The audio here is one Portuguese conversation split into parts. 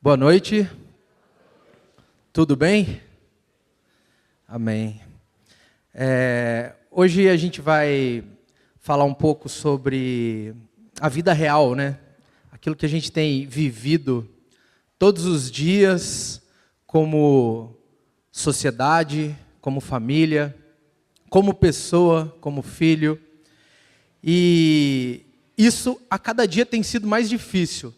Boa noite, tudo bem? Amém. Hoje a gente vai falar um pouco sobre a vida real, né? Aquilo que a gente tem vivido todos os dias como sociedade, como família, como pessoa, como filho. E isso a cada dia tem sido mais difícil.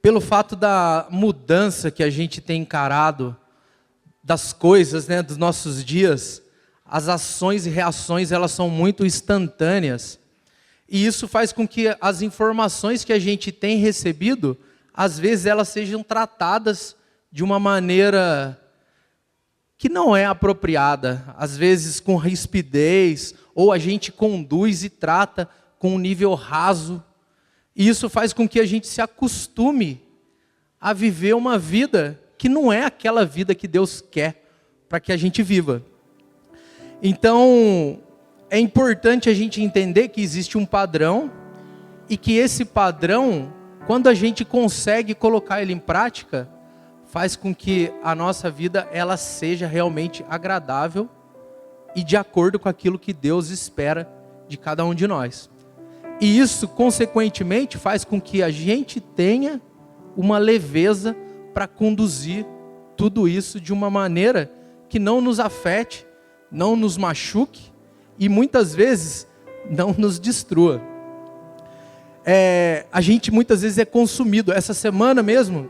Pelo fato da mudança que a gente tem encarado das coisas, né, dos nossos dias, as ações e reações elas são muito instantâneas. E isso faz com que as informações que a gente tem recebido, às vezes elas sejam tratadas de uma maneira que não é apropriada, às vezes com rispidez, ou a gente conduz e trata com um nível raso. E isso faz com que a gente se acostume a viver uma vida que não é aquela vida que Deus quer para que a gente viva. Então, é importante a gente entender que existe um padrão e que esse padrão, quando a gente consegue colocar ele em prática, faz com que a nossa vida ela seja realmente agradável e de acordo com aquilo que Deus espera de cada um de nós. E isso, consequentemente, faz com que a gente tenha uma leveza para conduzir tudo isso de uma maneira que não nos afete, não nos machuque e muitas vezes não nos destrua. A gente muitas vezes é consumido. Essa semana mesmo,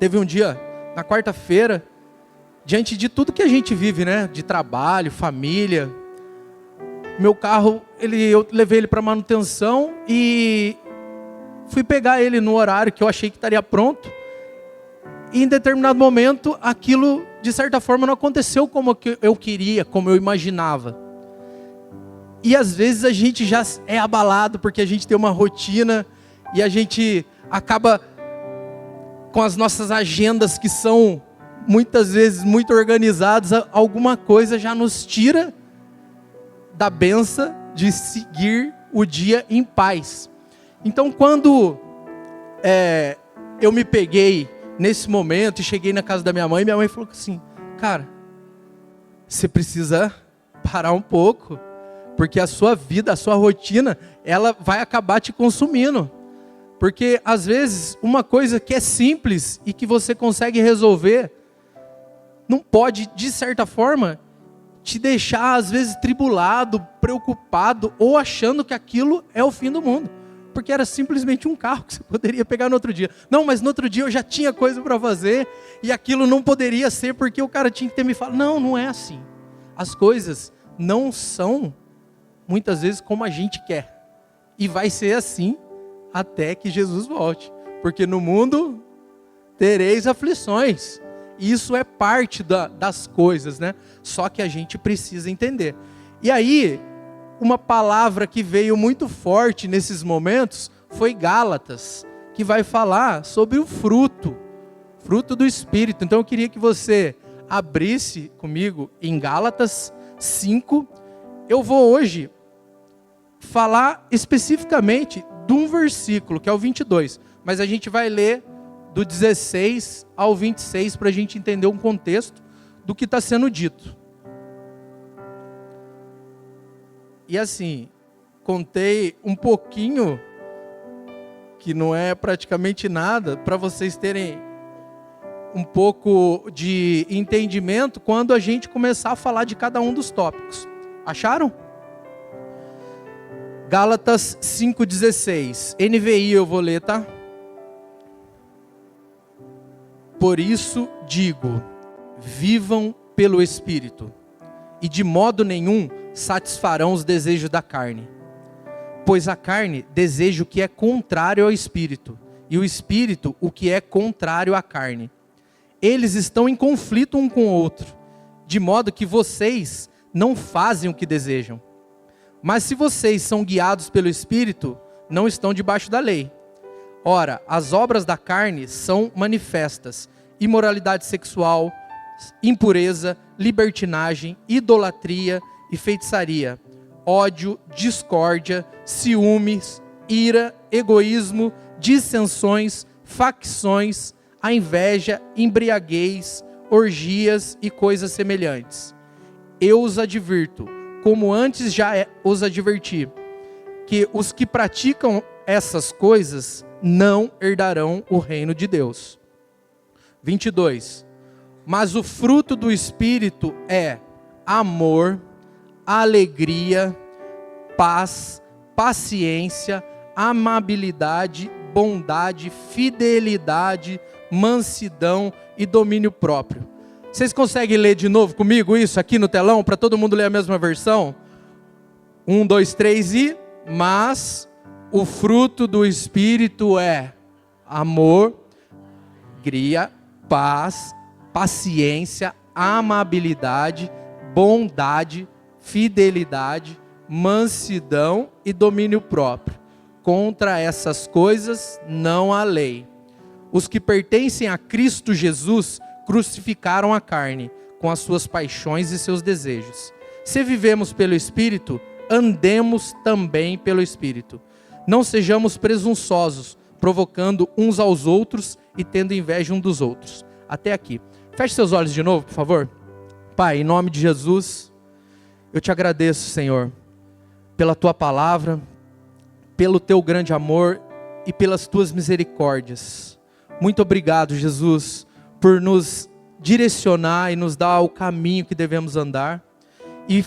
teve um dia, na quarta-feira, diante de tudo que a gente vive, né? De trabalho, família. Meu carro, eu levei ele para manutenção e fui pegar ele no horário que eu achei que estaria pronto. E em determinado momento, aquilo, de certa forma, não aconteceu como eu queria, como eu imaginava. E às vezes a gente já é abalado porque a gente tem uma rotina e a gente acaba com as nossas agendas que são muitas vezes muito organizadas, alguma coisa já nos tira da benção de seguir o dia em paz. Então, quando eu me peguei nesse momento e cheguei na casa da minha mãe falou assim: cara, você precisa parar um pouco, porque a sua vida, a sua rotina, ela vai acabar te consumindo. Porque às vezes uma coisa que é simples e que você consegue resolver, não pode, de certa forma, te deixar, às vezes, tribulado, preocupado, ou achando que aquilo é o fim do mundo. Porque era simplesmente um carro que você poderia pegar no outro dia. Não, mas no outro dia eu já tinha coisa para fazer, e aquilo não poderia ser porque o cara tinha que ter me falado. Não, não é assim. As coisas não são, muitas vezes, como a gente quer. E vai ser assim até que Jesus volte. Porque no mundo tereis aflições. Isso é parte das coisas, né? Só que a gente precisa entender. E aí, uma palavra que veio muito forte nesses momentos foi Gálatas, que vai falar sobre o fruto do Espírito. Então eu queria que você abrisse comigo em Gálatas 5. Eu vou hoje falar especificamente de um versículo, que é o 22. Mas a gente vai ler do 16 ao 26, para a gente entender um contexto do que está sendo dito. E assim, contei um pouquinho, que não é praticamente nada, para vocês terem um pouco de entendimento quando a gente começar a falar de cada um dos tópicos. Acharam? Gálatas 5,16. NVI eu vou ler, tá? Por isso digo, vivam pelo Espírito, e de modo nenhum satisfarão os desejos da carne. Pois a carne deseja o que é contrário ao Espírito, e o Espírito o que é contrário à carne. Eles estão em conflito um com o outro, de modo que vocês não fazem o que desejam. Mas se vocês são guiados pelo Espírito, não estão debaixo da lei. Ora, as obras da carne são manifestas: imoralidade sexual, impureza, libertinagem, idolatria e feitiçaria, ódio, discórdia, ciúmes, ira, egoísmo, dissensões, facções, a inveja, embriaguez, orgias e coisas semelhantes. Eu os advirto, como antes já os adverti, que os que praticam essas coisas não herdarão o reino de Deus. 22. Mas o fruto do Espírito é amor, alegria, paz, paciência, amabilidade, bondade, fidelidade, mansidão e domínio próprio. Vocês conseguem ler de novo comigo isso aqui no telão, para todo mundo ler a mesma versão? 1, 2, 3 e... Mas o fruto do Espírito é amor, alegria, paz, paciência, amabilidade, bondade, fidelidade, mansidão e domínio próprio. Contra essas coisas não há lei. Os que pertencem a Cristo Jesus crucificaram a carne, com as suas paixões e seus desejos. Se vivemos pelo Espírito, andemos também pelo Espírito. Não sejamos presunçosos, provocando uns aos outros e tendo inveja uns dos outros. Até aqui. Feche seus olhos de novo, por favor. Pai, em nome de Jesus, eu te agradeço, Senhor, pela tua palavra, pelo teu grande amor e pelas tuas misericórdias. Muito obrigado, Jesus, por nos direcionar e nos dar o caminho que devemos andar. E,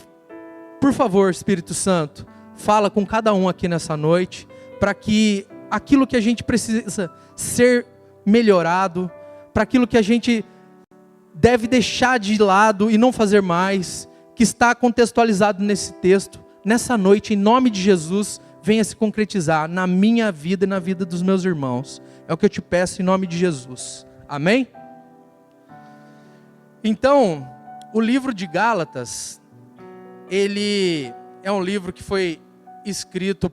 por favor, Espírito Santo, fala com cada um aqui nessa noite, para que aquilo que a gente precisa ser melhorado, para aquilo que a gente deve deixar de lado e não fazer mais, que está contextualizado nesse texto, nessa noite, em nome de Jesus, venha se concretizar na minha vida e na vida dos meus irmãos. É o que eu te peço em nome de Jesus. Amém? Então, o livro de Gálatas, ele é um livro que foi escrito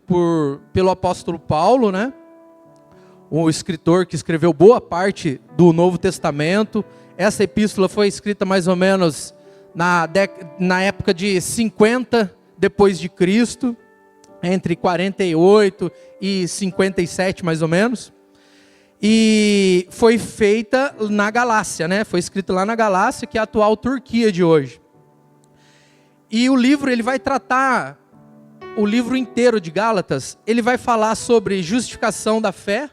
pelo apóstolo Paulo, né? O escritor que escreveu boa parte do Novo Testamento. Essa epístola foi escrita mais ou menos na época de 50 depois de Cristo, entre 48 e 57 mais ou menos. E foi feita na Galácia, né? Foi escrita lá na Galácia, que é a atual Turquia de hoje. E o livro, ele vai tratar, o livro inteiro de Gálatas, ele vai falar sobre justificação da fé,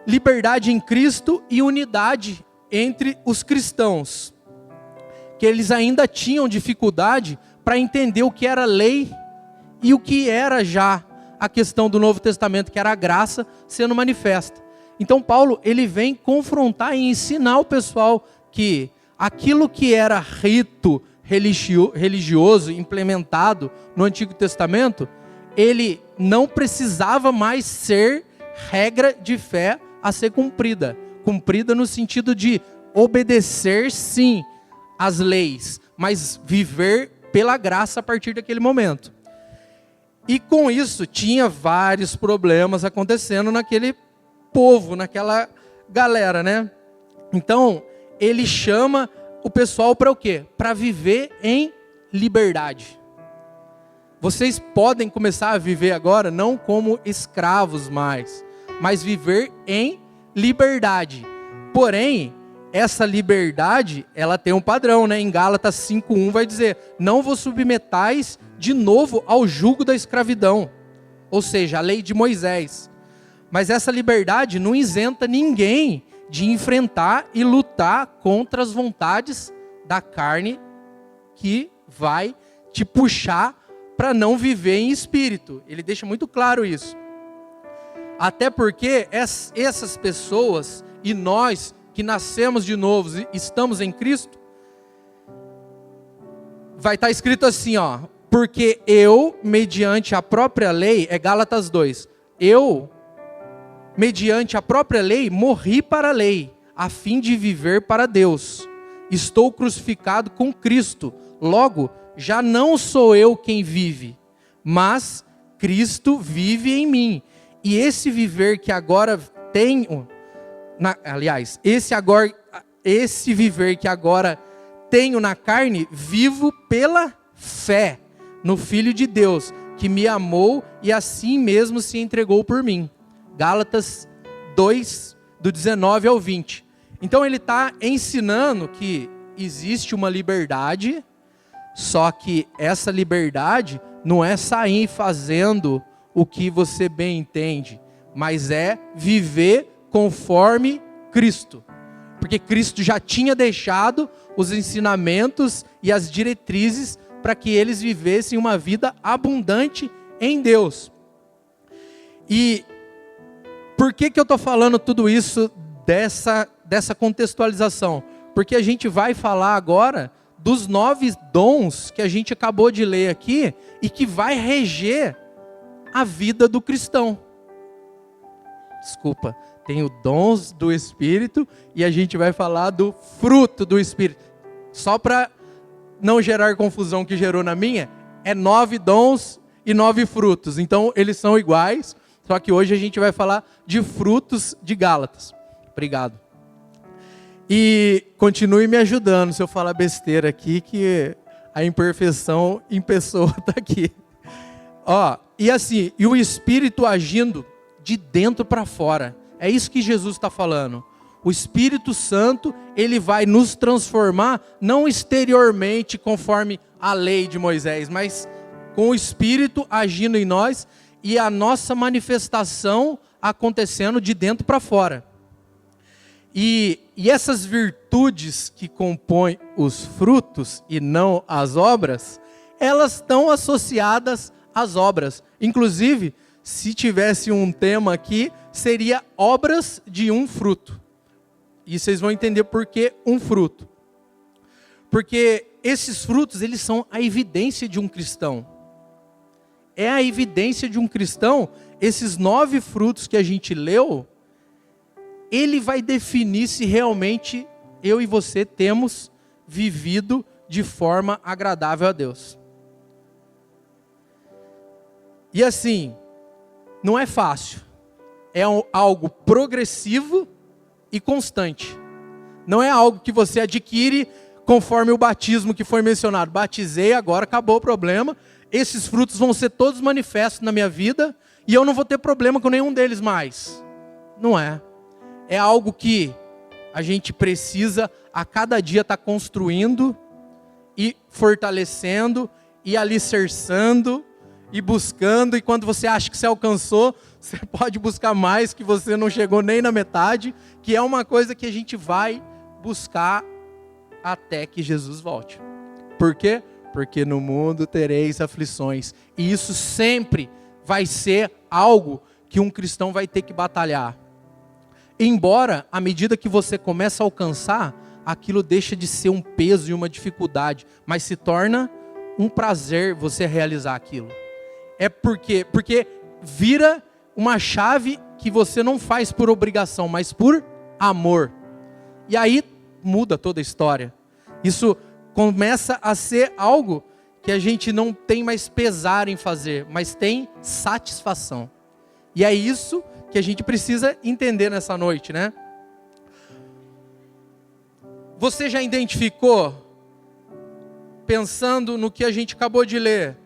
liberdade em Cristo e unidade entre os cristãos. Que eles ainda tinham dificuldade para entender o que era lei e o que era já a questão do Novo Testamento, que era a graça sendo manifesta. Então Paulo, ele vem confrontar e ensinar o pessoal que aquilo que era rito religioso implementado no Antigo Testamento, ele não precisava mais ser regra de fé a ser cumprida. Cumprida no sentido de obedecer, sim, às leis, mas viver pela graça a partir daquele momento. E com isso, tinha vários problemas acontecendo naquele povo, naquela galera, né? Então, ele chama o pessoal para o quê? Para viver em liberdade. Vocês podem começar a viver agora não como escravos mais, mas viver em liberdade. Porém, essa liberdade, ela tem um padrão, né? Em Gálatas 5:1 vai dizer: não vos submetais de novo ao jugo da escravidão, ou seja, a lei de Moisés. Mas essa liberdade não isenta ninguém de enfrentar e lutar contra as vontades da carne que vai te puxar para não viver em espírito. Ele deixa muito claro isso. Até porque essas pessoas e nós que nascemos de novo e estamos em Cristo, vai estar escrito assim, ó: porque eu, mediante a própria lei, é Gálatas 2, eu, mediante a própria lei, morri para a lei, a fim de viver para Deus. Estou crucificado com Cristo, logo, já não sou eu quem vive, mas Cristo vive em mim. E esse viver que agora tenho, esse viver que agora tenho na carne, vivo pela fé no Filho de Deus, que me amou e assim mesmo se entregou por mim. Gálatas 2, do 19 ao 20. Então ele está ensinando que existe uma liberdade, só que essa liberdade não é sair fazendo o que você bem entende, mas é viver conforme Cristo. Porque Cristo já tinha deixado os ensinamentos e as diretrizes para que eles vivessem uma vida abundante em Deus. E por que eu estou falando tudo isso dessa contextualização? Porque a gente vai falar agora dos 9 dons que a gente acabou de ler aqui e que vai reger a vida do cristão. Desculpa, tem os dons do Espírito e a gente vai falar do fruto do Espírito. Só para não gerar confusão que gerou na minha, é 9 dons e 9 frutos. Então eles são iguais, só que hoje a gente vai falar de frutos de Gálatas. Obrigado. E continue me ajudando se eu falar besteira aqui, que a imperfeição em pessoa está aqui. E assim, e o Espírito agindo de dentro para fora. É isso que Jesus está falando. O Espírito Santo, ele vai nos transformar, não exteriormente conforme a lei de Moisés, mas com o Espírito agindo em nós e a nossa manifestação acontecendo de dentro para fora. E essas virtudes que compõem os frutos e não as obras, elas estão associadas às obras. Inclusive, se tivesse um tema aqui, seria obras de um fruto. E vocês vão entender por que um fruto. Porque esses frutos, eles são a evidência de um cristão. É a evidência de um cristão, esses 9 frutos que a gente leu, ele vai definir se realmente eu e você temos vivido de forma agradável a Deus. E assim, não é fácil. É algo progressivo e constante. Não é algo que você adquire conforme o batismo que foi mencionado. Batizei, agora acabou o problema. Esses frutos vão ser todos manifestos na minha vida e eu não vou ter problema com nenhum deles mais. Não é. É algo que a gente precisa a cada dia estar construindo e fortalecendo e alicerçando e buscando. E quando você acha que você alcançou, você pode buscar mais, que você não chegou nem na metade, que é uma coisa que a gente vai buscar até que Jesus volte. Por quê? Porque no mundo tereis aflições. E isso sempre vai ser algo que um cristão vai ter que batalhar. Embora, à medida que você começa a alcançar, aquilo deixa de ser um peso e uma dificuldade, mas se torna um prazer você realizar aquilo. É porque vira uma chave que você não faz por obrigação, mas por amor. E aí muda toda a história. Isso começa a ser algo que a gente não tem mais pesar em fazer, mas tem satisfação. E é isso que a gente precisa entender nessa noite, né? Você já identificou, pensando no que a gente acabou de ler,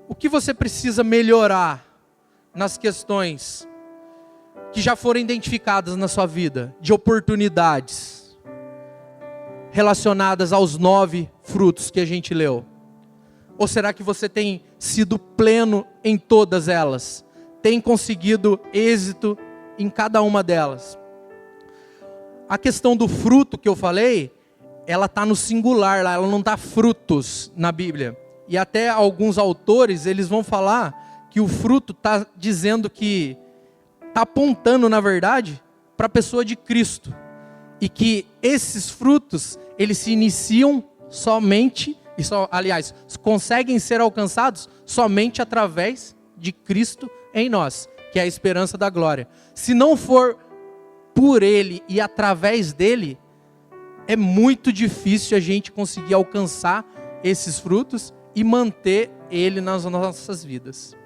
o que você precisa melhorar nas questões que já foram identificadas na sua vida, de oportunidades relacionadas aos 9 frutos que a gente leu? Ou será que você tem sido pleno em todas elas? Tem conseguido êxito em cada uma delas? A questão do fruto que eu falei, ela está no singular lá, ela não está frutos na Bíblia. E até alguns autores, eles vão falar que o fruto está dizendo que, está apontando na verdade, para a pessoa de Cristo. E que esses frutos, eles se iniciam somente, aliás, conseguem ser alcançados somente através de Cristo em nós, que é a esperança da glória. Se não for por Ele e através dEle, é muito difícil a gente conseguir alcançar esses frutos e manter Ele nas nossas vidas.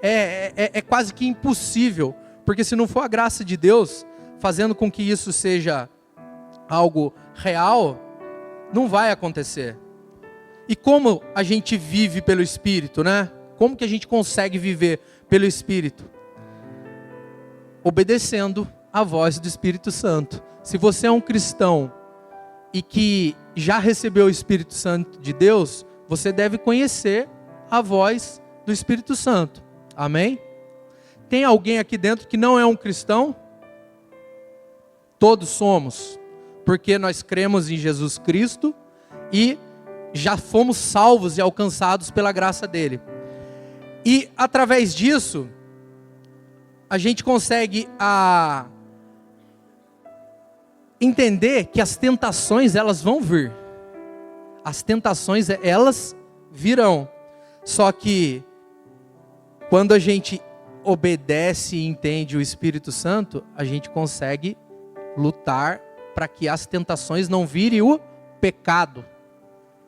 É quase que impossível, porque se não for a graça de Deus fazendo com que isso seja algo real, não vai acontecer. E como a gente vive pelo Espírito, né? Como que a gente consegue viver pelo Espírito? Obedecendo a voz do Espírito Santo. Se você é um cristão e que já recebeu o Espírito Santo de Deus, você deve conhecer a voz do Espírito Santo. Amém? Tem alguém aqui dentro que não é um cristão? Todos somos, porque nós cremos em Jesus Cristo e já fomos salvos e alcançados pela graça dele. E através disso, a gente consegue entender que as tentações, elas vão vir. As tentações, elas virão. Só que quando a gente obedece e entende o Espírito Santo, a gente consegue lutar para que as tentações não virem o pecado.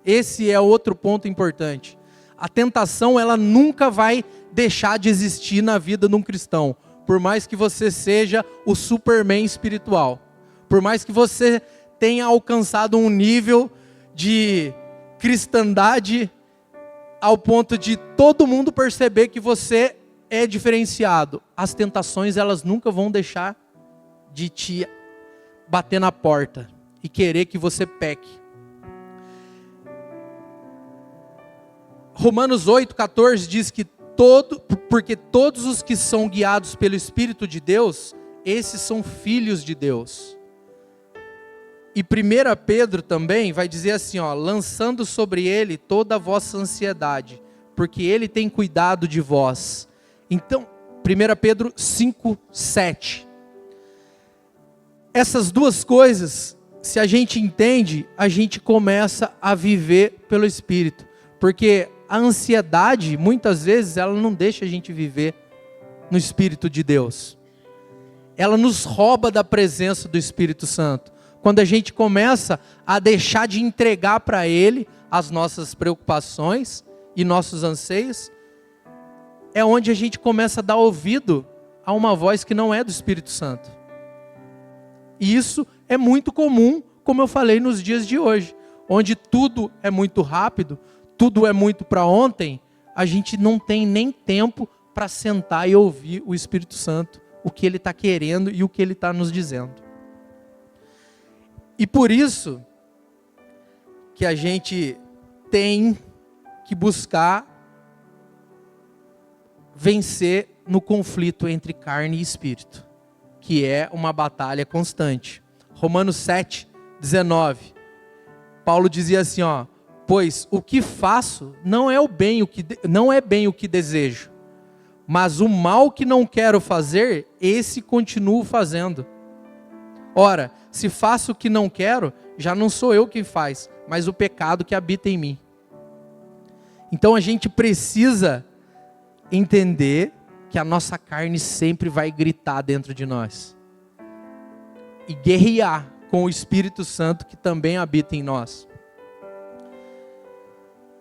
Esse é outro ponto importante. A tentação, ela nunca vai deixar de existir na vida de um cristão. Por mais que você seja o Superman espiritual. Por mais que você tenha alcançado um nível de cristandade ao ponto de todo mundo perceber que você é diferenciado. As tentações, elas nunca vão deixar de te bater na porta e querer que você peque. Romanos 8,14 diz que porque todos os que são guiados pelo Espírito de Deus, esses são filhos de Deus. E 1 Pedro também vai dizer assim, lançando sobre ele toda a vossa ansiedade, porque ele tem cuidado de vós. Então, 1 Pedro 5,7. Essas duas coisas, se a gente entende, a gente começa a viver pelo Espírito. Porque a ansiedade, muitas vezes, ela não deixa a gente viver no Espírito de Deus. Ela nos rouba da presença do Espírito Santo. Quando a gente começa a deixar de entregar para Ele as nossas preocupações e nossos anseios, é onde a gente começa a dar ouvido a uma voz que não é do Espírito Santo. E isso é muito comum, como eu falei nos dias de hoje, onde tudo é muito rápido, tudo é muito para ontem, a gente não tem nem tempo para sentar e ouvir o Espírito Santo, o que Ele está querendo e o que Ele está nos dizendo. E por isso que a gente tem que buscar vencer no conflito entre carne e espírito, que é uma batalha constante. Romanos 7,19. Paulo dizia assim, pois o que faço não é bem o que desejo, mas o mal que não quero fazer, esse continuo fazendo. Ora, se faço o que não quero, já não sou eu quem faz, mas o pecado que habita em mim. Então a gente precisa entender que a nossa carne sempre vai gritar dentro de nós. E guerrear com o Espírito Santo que também habita em nós.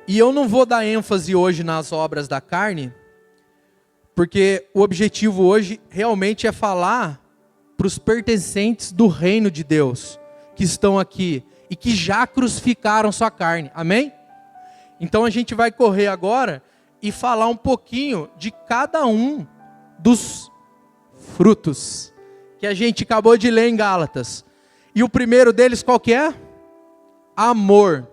E eu não vou dar ênfase hoje nas obras da carne, porque o objetivo hoje realmente é falar para os pertencentes do reino de Deus, que estão aqui e que já crucificaram sua carne, amém? Então a gente vai correr agora e falar um pouquinho de cada um dos frutos, que a gente acabou de ler em Gálatas. E o primeiro deles qual que é? Amor.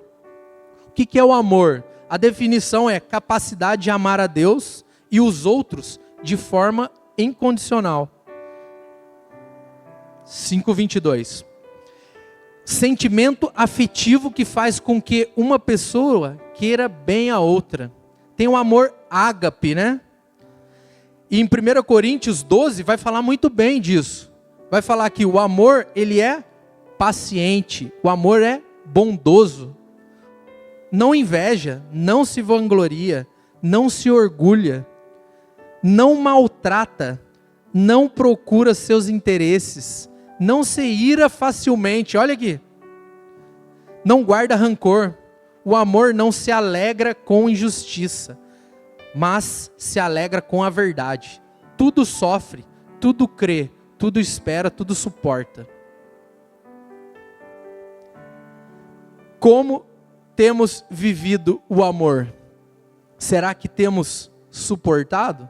O que é o amor? A definição é capacidade de amar a Deus e os outros de forma incondicional. 5:22. Sentimento afetivo que faz com que uma pessoa queira bem a outra. Tem o amor ágape, né? E em 1 Coríntios 12 vai falar muito bem disso. Vai falar que o amor, ele é paciente. O amor é bondoso. Não inveja, não se vangloria, não se orgulha, não maltrata, não procura seus interesses, não se ira facilmente. Olha aqui. Não guarda rancor. O amor não se alegra com injustiça, mas se alegra com a verdade. Tudo sofre, tudo crê, tudo espera, tudo suporta. Como temos vivido o amor? Será que temos suportado?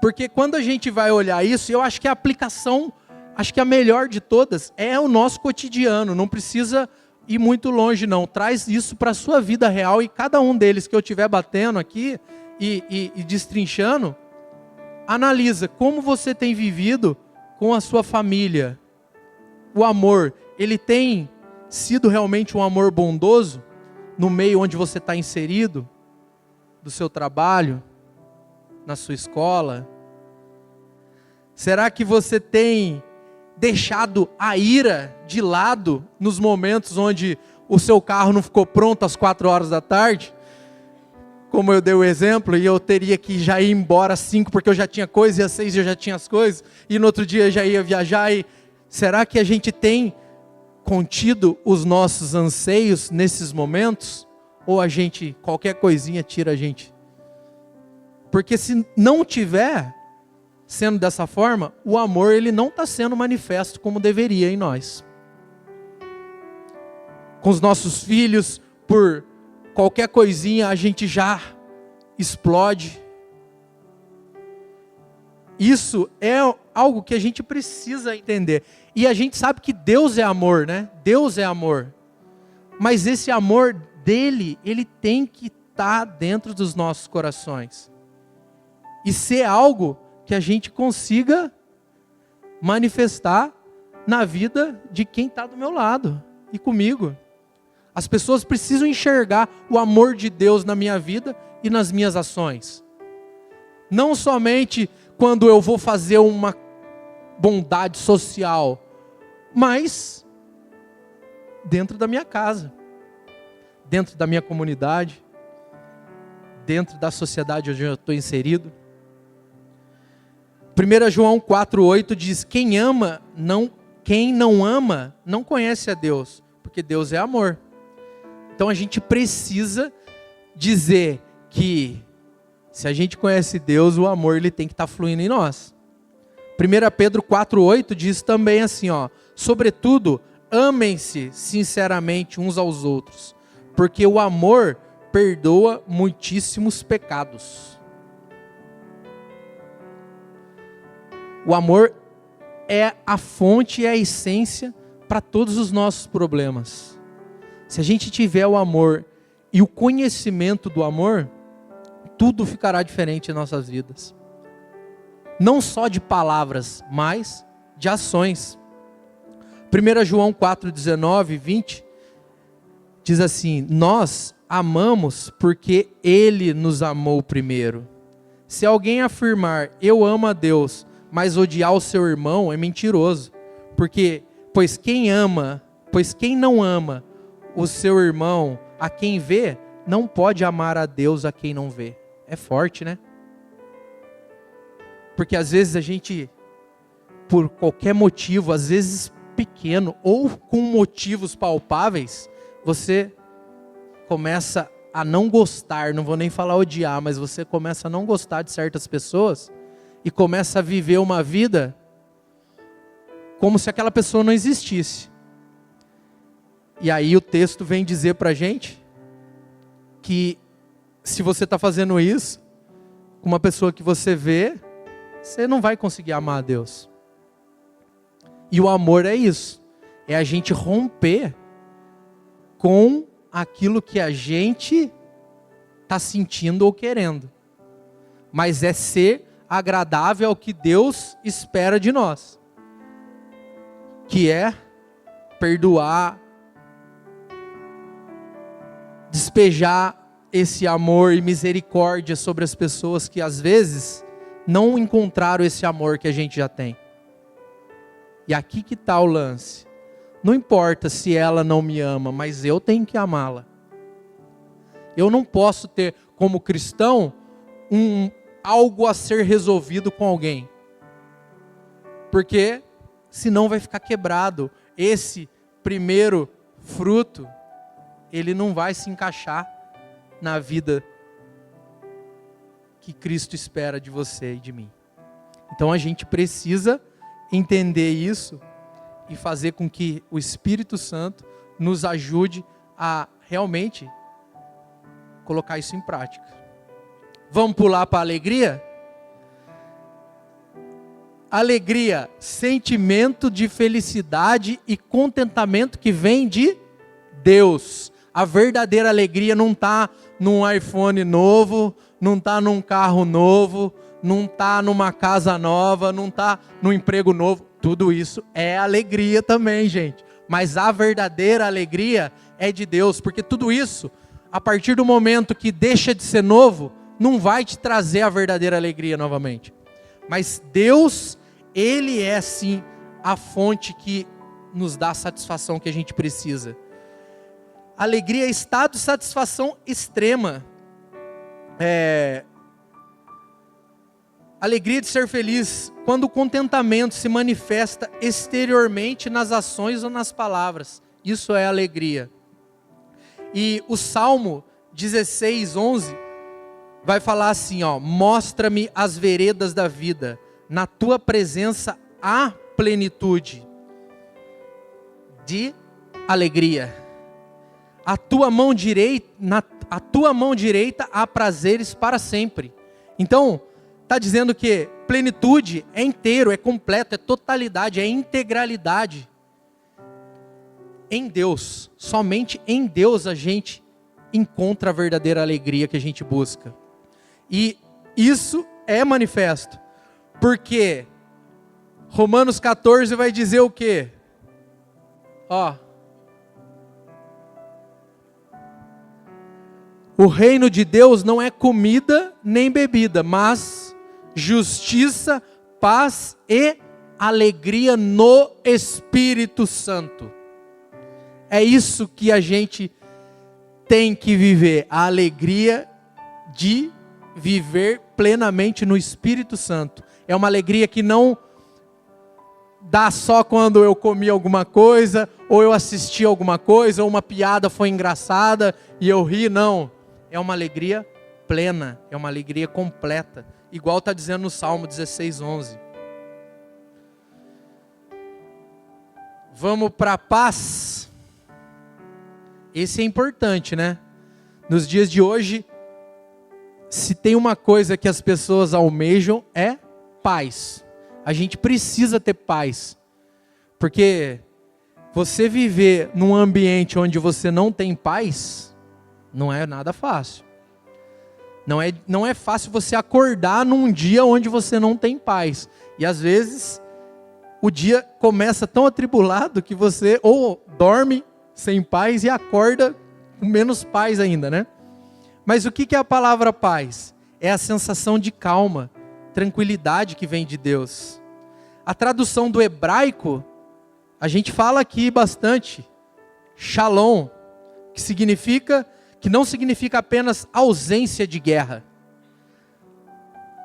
Porque quando a gente vai olhar isso, eu acho que a aplicação, acho que a melhor de todas, é o nosso cotidiano. Não precisa ir muito longe, não. Traz isso para a sua vida real, e cada um deles que eu estiver batendo aqui e destrinchando, analisa como você tem vivido com a sua família. O amor, ele tem sido realmente um amor bondoso no meio onde você está inserido, do seu trabalho, na sua escola? Será que você tem deixado a ira de lado nos momentos onde o seu carro não ficou pronto às 4 horas da tarde? Como eu dei o exemplo, e eu teria que já ir embora às 5 porque eu já tinha coisas, e às 6 eu já tinha as coisas, e no outro dia eu já ia viajar. E será que a gente tem contido os nossos anseios nesses momentos? Ou a gente, qualquer coisinha tira a gente? Porque se não tiver sendo dessa forma, o amor ele não está sendo manifesto como deveria em nós. Com os nossos filhos, por qualquer coisinha a gente já explode. Isso é algo que a gente precisa entender. E a gente sabe que Deus é amor, né? Deus é amor. Mas esse amor dele, ele tem que estar dentro dos nossos corações. E ser algo que a gente consiga manifestar na vida de quem está do meu lado e comigo. As pessoas precisam enxergar o amor de Deus na minha vida e nas minhas ações. Não somente quando eu vou fazer uma bondade social, mas dentro da minha casa, dentro da minha comunidade, dentro da sociedade onde eu estou inserido. 1 João 4,8 diz: quem não ama, não conhece a Deus, porque Deus é amor. Então a gente precisa dizer que, se a gente conhece Deus, o amor ele tem que estar fluindo em nós. 1 Pedro 4,8 diz também assim, sobretudo, amem-se sinceramente uns aos outros, porque o amor perdoa muitíssimos pecados. O amor é a fonte e a essência para todos os nossos problemas. Se a gente tiver o amor e o conhecimento do amor, tudo ficará diferente em nossas vidas. Não só de palavras, mas de ações. 1 João 4,19 e 20 diz assim: nós amamos porque Ele nos amou primeiro. Se alguém afirmar, eu amo a Deus, mas odiar o seu irmão, é mentiroso. Pois quem não ama o seu irmão a quem vê, não pode amar a Deus a quem não vê. É forte, né? Porque às vezes a gente, por qualquer motivo, às vezes pequeno, ou com motivos palpáveis, você começa a não gostar, não vou nem falar odiar, mas você começa a não gostar de certas pessoas, e começa a viver uma vida como se aquela pessoa não existisse. E aí o texto vem dizer pra gente que se você está fazendo isso com uma pessoa que você vê, você não vai conseguir amar a Deus. E o amor é isso, é a gente romper com aquilo que a gente está sentindo ou querendo, mas é ser agradável ao que Deus espera de nós, que é perdoar, despejar esse amor e misericórdia sobre as pessoas que às vezes não encontraram esse amor que a gente já tem. E aqui que está o lance. Não importa se ela não me ama, mas eu tenho que amá-la. Eu não posso ter, como cristão, algo a ser resolvido com alguém. Porque senão vai ficar quebrado. Esse primeiro fruto, ele não vai se encaixar na vida que Cristo espera de você e de mim. Então a gente precisa entender isso e fazer com que o Espírito Santo nos ajude a realmente colocar isso em prática. Vamos pular para a alegria? Alegria, sentimento de felicidade e contentamento que vem de Deus. A verdadeira alegria não está num iPhone novo, não está num carro novo, não está numa casa nova, não está num emprego novo. Tudo isso é alegria também, gente. Mas a verdadeira alegria é de Deus, porque tudo isso, a partir do momento que deixa de ser novo, não vai te trazer a verdadeira alegria novamente. Mas Deus, Ele é sim a fonte que nos dá a satisfação que a gente precisa. Alegria é estado de satisfação extrema. Alegria de ser feliz, quando o contentamento se manifesta exteriormente nas ações ou nas palavras. Isso é alegria. E o Salmo 16:11 vai falar assim, ó: mostra-me as veredas da vida, na tua presença há plenitude de alegria. A tua mão direita há prazeres para sempre. Então, está dizendo que plenitude é inteiro, é completo, é totalidade, é integralidade. Em Deus, somente em Deus a gente encontra a verdadeira alegria que a gente busca. E isso é manifesto, porque Romanos 14 vai dizer o quê? Ó, o reino de Deus não é comida nem bebida, mas justiça, paz e alegria no Espírito Santo. É isso que a gente tem que viver, a alegria de viver plenamente no Espírito Santo. É uma alegria que não dá só quando eu comi alguma coisa, ou eu assisti alguma coisa, ou uma piada foi engraçada e eu ri, não. É uma alegria plena, é uma alegria completa, igual está dizendo no Salmo 16:11. Vamos para a paz. Esse é importante, né? Nos dias de hoje, se tem uma coisa que as pessoas almejam, é paz. A gente precisa ter paz, porque você viver num ambiente onde você não tem paz, não é nada fácil. Não é fácil você acordar num dia onde você não tem paz. E às vezes, o dia começa tão atribulado que você ou dorme sem paz e acorda com menos paz ainda, né? Mas o que é a palavra paz? É a sensação de calma, tranquilidade que vem de Deus. A tradução do hebraico, a gente fala aqui bastante, shalom, que não significa apenas ausência de guerra,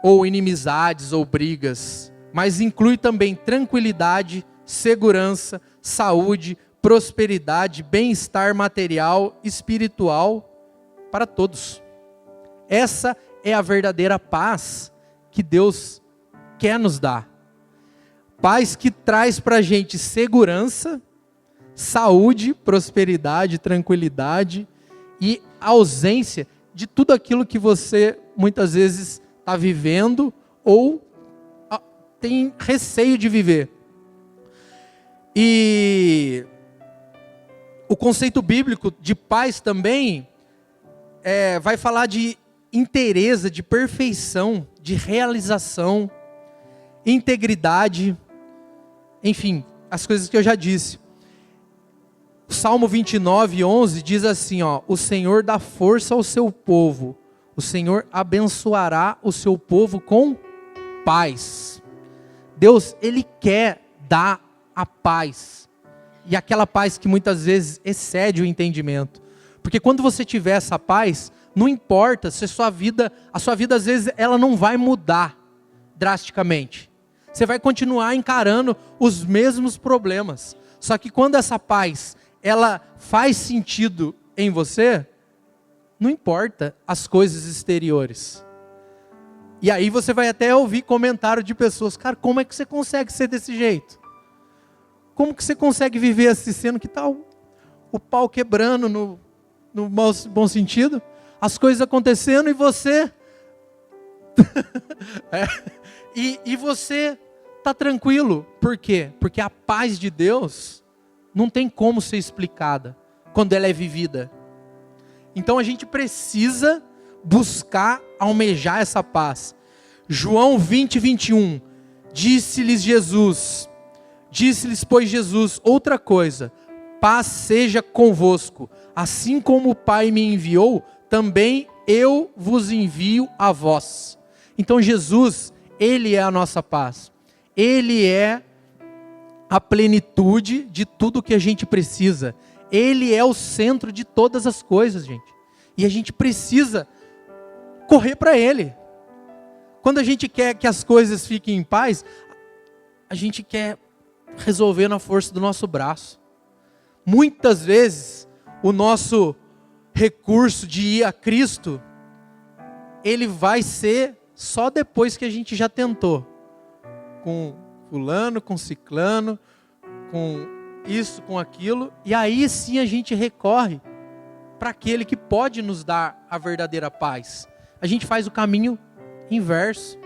ou inimizades, ou brigas, mas inclui também tranquilidade, segurança, saúde, prosperidade, bem-estar material, espiritual, para todos. Essa é a verdadeira paz que Deus quer nos dar. Paz que traz para a gente segurança, saúde, prosperidade, tranquilidade e ausência de tudo aquilo que você muitas vezes está vivendo ou tem receio de viver. E o conceito bíblico de paz também vai falar de inteireza, de perfeição, de realização, integridade, enfim, as coisas que eu já disse. O Salmo 29:11 diz assim, ó: o Senhor dá força ao seu povo, o Senhor abençoará o seu povo com paz. Deus, Ele quer dar a paz, e aquela paz que muitas vezes excede o entendimento, porque quando você tiver essa paz, não importa se a sua vida às vezes ela não vai mudar drasticamente, você vai continuar encarando os mesmos problemas, só que quando essa paz ela faz sentido em você, não importa as coisas exteriores. E aí você vai até ouvir comentário de pessoas: cara, como é que você consegue ser desse jeito? Como que você consegue viver assim, sendo que está o pau quebrando no bom sentido, as coisas acontecendo e você e você tá tranquilo. Por quê? Porque a paz de Deus não tem como ser explicada quando ela é vivida. Então a gente precisa buscar almejar essa paz. João 20, 21. Disse-lhes, pois Jesus, outra coisa: paz seja convosco. Assim como o Pai me enviou, também eu vos envio a vós. Então Jesus, Ele é a nossa paz. Ele é a plenitude de tudo que a gente precisa. Ele é o centro de todas as coisas, gente. E a gente precisa correr para Ele. Quando a gente quer que as coisas fiquem em paz, a gente quer resolver na força do nosso braço. Muitas vezes, o nosso recurso de ir a Cristo, ele vai ser só depois que a gente já tentou. Com fulano, com ciclano, com isso, com aquilo. E aí sim a gente recorre para aquele que pode nos dar a verdadeira paz. A gente faz o caminho inverso.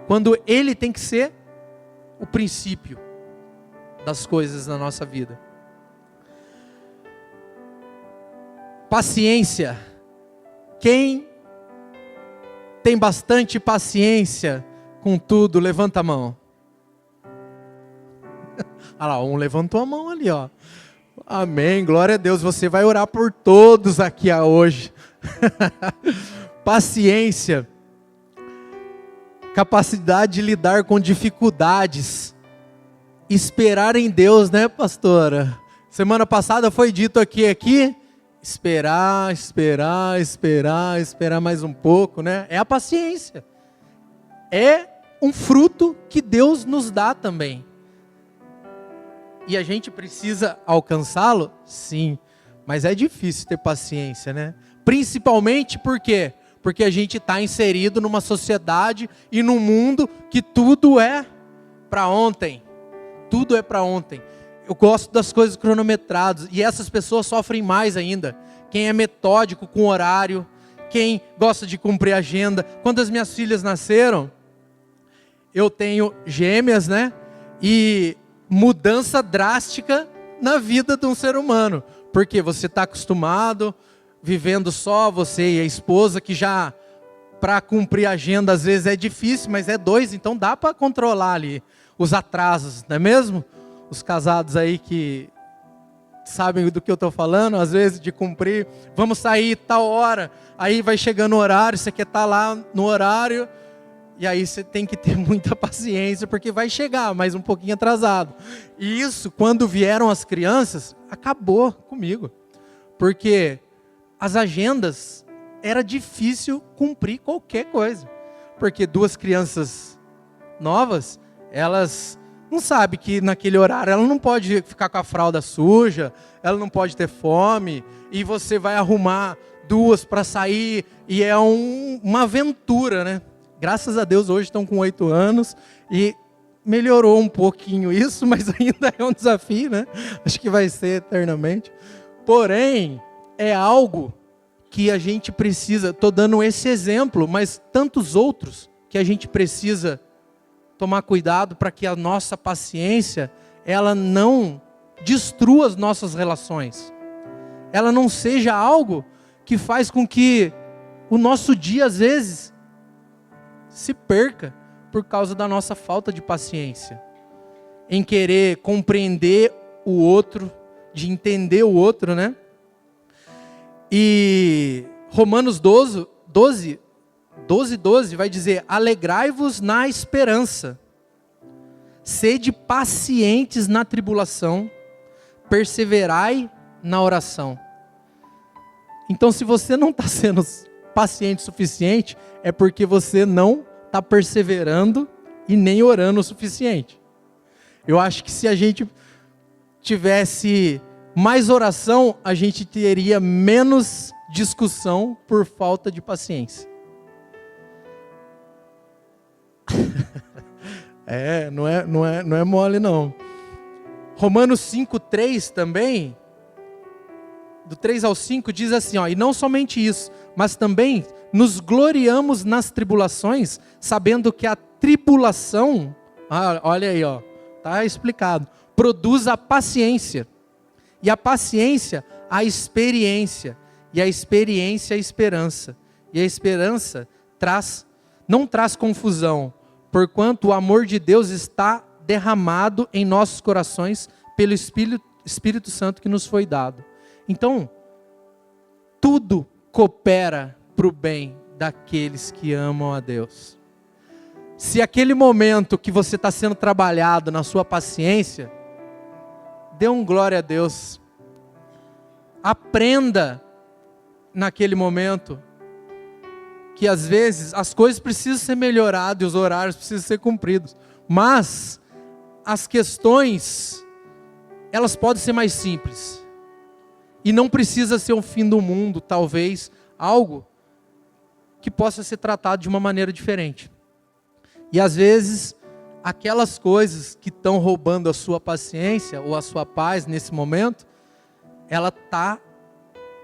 Quando ele tem que ser o princípio das coisas na nossa vida. Paciência. Quem tem bastante paciência com tudo, levanta a mão. Olha lá, um levantou a mão ali, ó. Amém, glória a Deus. Você vai orar por todos aqui hoje. Paciência. Capacidade de lidar com dificuldades. Esperar em Deus, né, pastora? Semana passada foi dito aqui. Esperar mais um pouco, né? É a paciência. É um fruto que Deus nos dá também. E a gente precisa alcançá-lo? Sim. Mas é difícil ter paciência, né? Principalmente por quê? Porque a gente está inserido numa sociedade e num mundo que tudo é para ontem. Tudo é para ontem. Eu gosto das coisas cronometradas. E essas pessoas sofrem mais ainda. Quem é metódico com horário. Quem gosta de cumprir agenda. Quando as minhas filhas nasceram, eu tenho gêmeas, né? E mudança drástica na vida de um ser humano. Porque você está acostumado, vivendo só você e a esposa, que já para cumprir a agenda às vezes é difícil, mas é dois, então dá para controlar ali os atrasos, não é mesmo? Os casados aí que sabem do que eu estou falando, às vezes de cumprir, vamos sair tal hora, aí vai chegando o horário, você quer estar lá no horário, e aí você tem que ter muita paciência, porque vai chegar, mas um pouquinho atrasado. E isso, quando vieram as crianças, acabou comigo. Porque as agendas, era difícil cumprir qualquer coisa. Porque duas crianças novas, elas não sabem que naquele horário ela não pode ficar com a fralda suja, ela não pode ter fome, e você vai arrumar duas para sair, e é uma aventura, né? Graças a Deus hoje estão com 8 anos e melhorou um pouquinho isso, mas ainda é um desafio, né? Acho que vai ser eternamente. Porém, é algo que a gente precisa, estou dando esse exemplo, mas tantos outros que a gente precisa tomar cuidado para que a nossa paciência, ela não destrua as nossas relações. Ela não seja algo que faz com que o nosso dia, às vezes, se perca por causa da nossa falta de paciência. Em querer compreender o outro, de entender o outro, né? E Romanos 12 vai dizer: alegrai-vos na esperança, sede pacientes na tribulação, perseverai na oração. Então, se você não está sendo paciente o suficiente, é porque você não está perseverando e nem orando o suficiente. Eu acho que se a gente tivesse mais oração, a gente teria menos discussão por falta de paciência. Não é mole não. Romanos 5:3 também, do 3 ao 5, diz assim, ó: e não somente isso, mas também nos gloriamos nas tribulações, sabendo que a tribulação Olha aí, ó, tá explicado. Produz a paciência. E a paciência, a experiência. E a experiência, a esperança. E a esperança não traz confusão, porquanto o amor de Deus está derramado em nossos corações pelo Espírito Santo que nos foi dado. Então, tudo coopera para o bem daqueles que amam a Deus. Se aquele momento que você está sendo trabalhado na sua paciência, dê um glória a Deus. Aprenda naquele momento que às vezes as coisas precisam ser melhoradas e os horários precisam ser cumpridos. Mas as questões, elas podem ser mais simples. E não precisa ser o fim do mundo, talvez algo que possa ser tratado de uma maneira diferente. E às vezes, aquelas coisas que estão roubando a sua paciência ou a sua paz nesse momento, ela está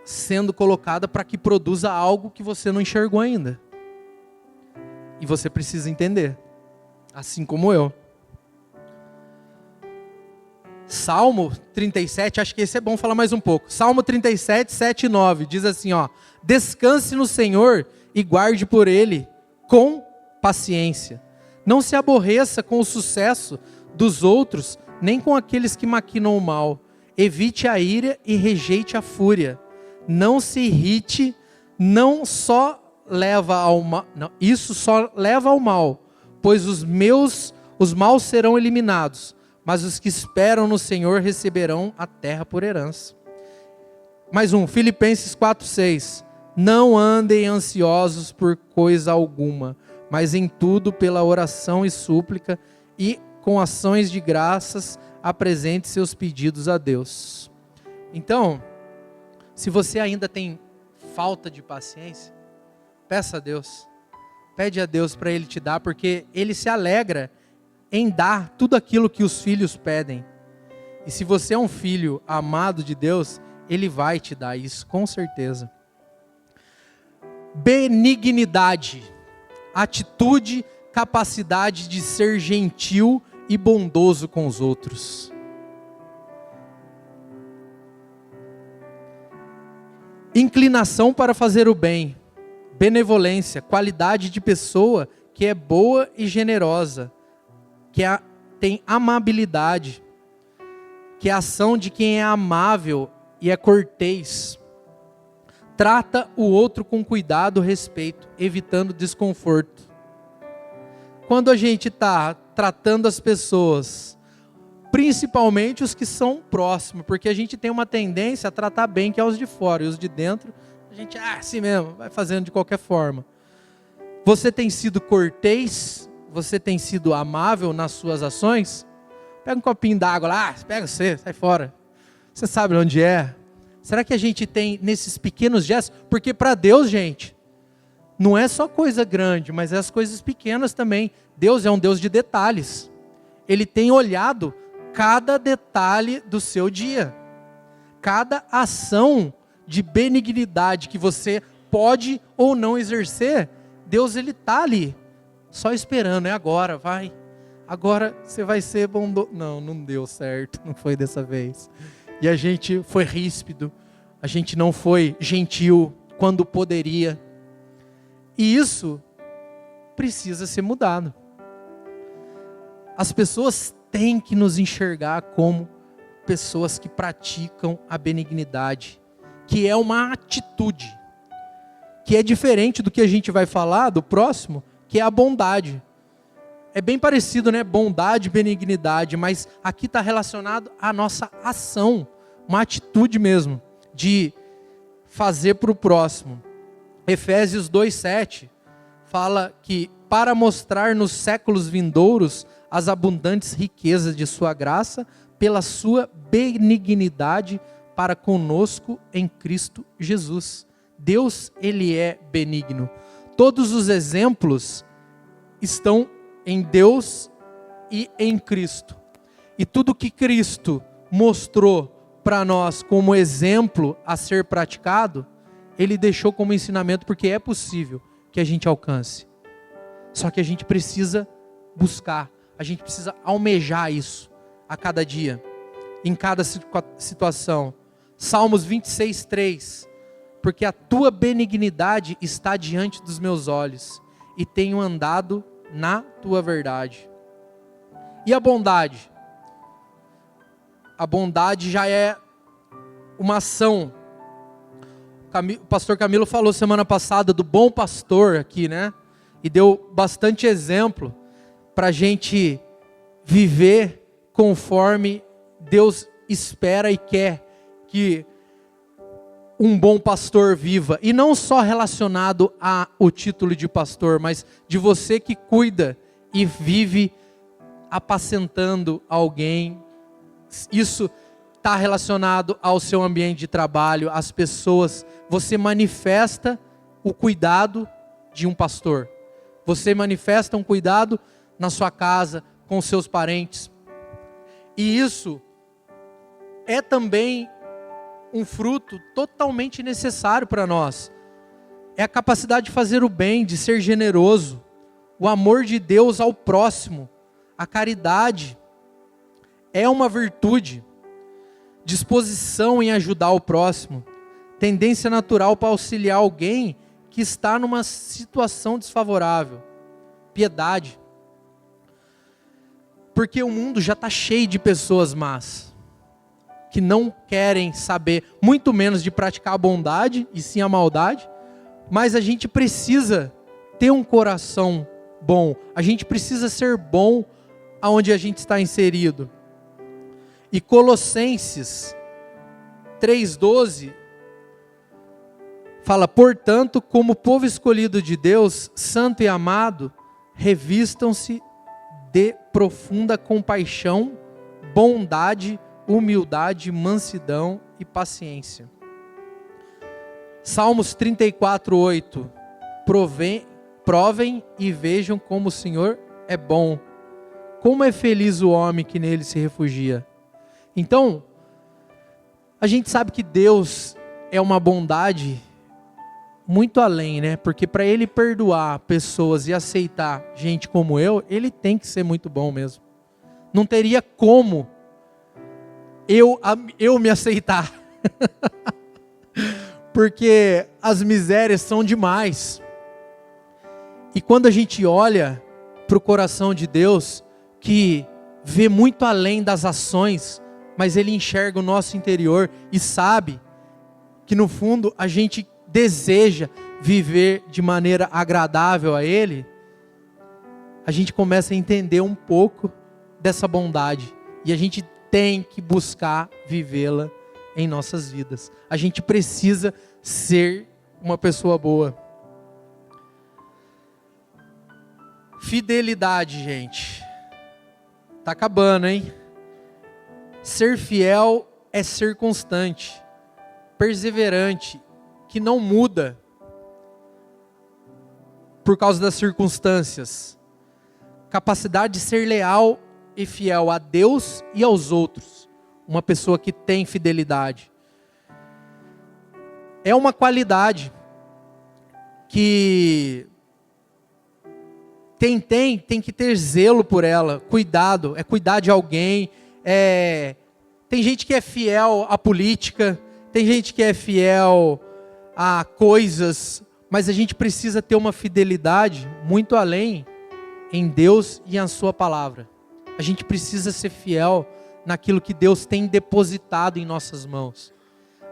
sendo colocada para que produza algo que você não enxergou ainda. E você precisa entender, assim como eu. Salmo 37, acho que esse é bom falar mais um pouco. Salmo 37, 7 e 9, diz assim, ó: descanse no Senhor e guarde por Ele com paciência. Não se aborreça com o sucesso dos outros, nem com aqueles que maquinam o mal. Evite a ira e rejeite a fúria. Não se irrite, isso só leva ao mal, pois os maus serão eliminados, mas os que esperam no Senhor receberão a terra por herança. Mais um, Filipenses 4:6. Não andem ansiosos por coisa alguma, mas em tudo pela oração e súplica e com ações de graças apresente seus pedidos a Deus. Então, se você ainda tem falta de paciência, peça a Deus. Pede a Deus para Ele te dar, porque Ele se alegra em dar tudo aquilo que os filhos pedem. E se você é um filho amado de Deus, Ele vai te dar isso, com certeza. Benignidade, atitude, capacidade de ser gentil e bondoso com os outros. Inclinação para fazer o bem, benevolência, qualidade de pessoa que é boa e generosa, que tem amabilidade, que é a ação de quem é amável e é cortês. Trata o outro com cuidado, respeito, evitando desconforto. Quando a gente está tratando as pessoas, principalmente os que são próximos, porque a gente tem uma tendência a tratar bem que é os de fora, e os de dentro, a gente, assim mesmo, vai fazendo de qualquer forma. Você tem sido cortês? Você tem sido amável nas suas ações? Pega um copinho d'água lá, pega você, sai fora. Você sabe onde é? Será que a gente tem nesses pequenos gestos? Porque para Deus, gente, não é só coisa grande, mas é as coisas pequenas também. Deus é um Deus de detalhes. Ele tem olhado cada detalhe do seu dia. Cada ação de benignidade que você pode ou não exercer, Deus ele está ali, só esperando, é agora, vai. Agora você vai ser bondoso. Não deu certo, não foi dessa vez. E a gente foi ríspido, a gente não foi gentil quando poderia. E isso precisa ser mudado. As pessoas têm que nos enxergar como pessoas que praticam a benignidade, que é uma atitude, que é diferente do que a gente vai falar do próximo, que é a bondade. É bem parecido, né? Bondade e benignidade, mas aqui está relacionado à nossa ação, uma atitude mesmo, de fazer para o próximo. Efésios 2:7 fala que para mostrar nos séculos vindouros as abundantes riquezas de sua graça, pela sua benignidade para conosco em Cristo Jesus. Deus, ele é benigno. Todos os exemplos estão em Deus e em Cristo. E tudo que Cristo mostrou para nós como exemplo a ser praticado, ele deixou como ensinamento, porque é possível que a gente alcance. Só que a gente precisa buscar, A gente precisa almejar isso a cada dia, em cada situação. Salmos 26, 3. Porque a tua benignidade está diante dos meus olhos, e tenho andado na tua verdade. E a bondade? A bondade já é uma ação. O pastor Camilo falou semana passada do bom pastor aqui, né? E deu bastante exemplo para a gente viver conforme Deus espera e quer que um bom pastor viva. E não só relacionado ao título de pastor, mas de você que cuida e vive apacentando alguém. Isso está relacionado ao seu ambiente de trabalho, às pessoas. Você manifesta o cuidado de um pastor. Você manifesta um cuidado na sua casa, com os seus parentes. E isso é também um fruto totalmente necessário para nós. É a capacidade de fazer o bem, de ser generoso, o amor de Deus ao próximo, a caridade. É uma virtude, disposição em ajudar o próximo, tendência natural para auxiliar alguém que está numa situação desfavorável, piedade. Porque o mundo já está cheio de pessoas más, que não querem saber, muito menos de praticar a bondade, e sim a maldade, mas a gente precisa ter um coração bom, a gente precisa ser bom aonde a gente está inserido. E Colossenses 3,12 fala: portanto, como povo escolhido de Deus, santo e amado, revistam-se de profunda compaixão, bondade, humildade, mansidão e paciência. Salmos 34:8. Provem e vejam como o Senhor é bom. Como é feliz o homem que nele se refugia. Então, a gente sabe que Deus é uma bondade muito além, né? Porque para Ele perdoar pessoas e aceitar gente como eu, Ele tem que ser muito bom mesmo. Não teria como eu me aceitar. Porque as misérias são demais. E quando a gente olha para o coração de Deus, que vê muito além das ações, mas Ele enxerga o nosso interior e sabe que no fundo a gente deseja viver de maneira agradável a Ele, a gente começa a entender um pouco dessa bondade. E a gente tem que buscar vivê-la em nossas vidas. A gente precisa ser uma pessoa boa. Fidelidade, gente. Tá acabando, hein? Ser fiel é ser constante, perseverante, que não muda por causa das circunstâncias. Capacidade de ser leal e fiel a Deus e aos outros. Uma pessoa que tem fidelidade. É uma qualidade que quem tem que ter zelo por ela, cuidado, é cuidar de alguém. Tem gente que é fiel à política, tem gente que é fiel a coisas, mas a gente precisa ter uma fidelidade muito além em Deus e em sua palavra. A gente precisa ser fiel naquilo que Deus tem depositado em nossas mãos.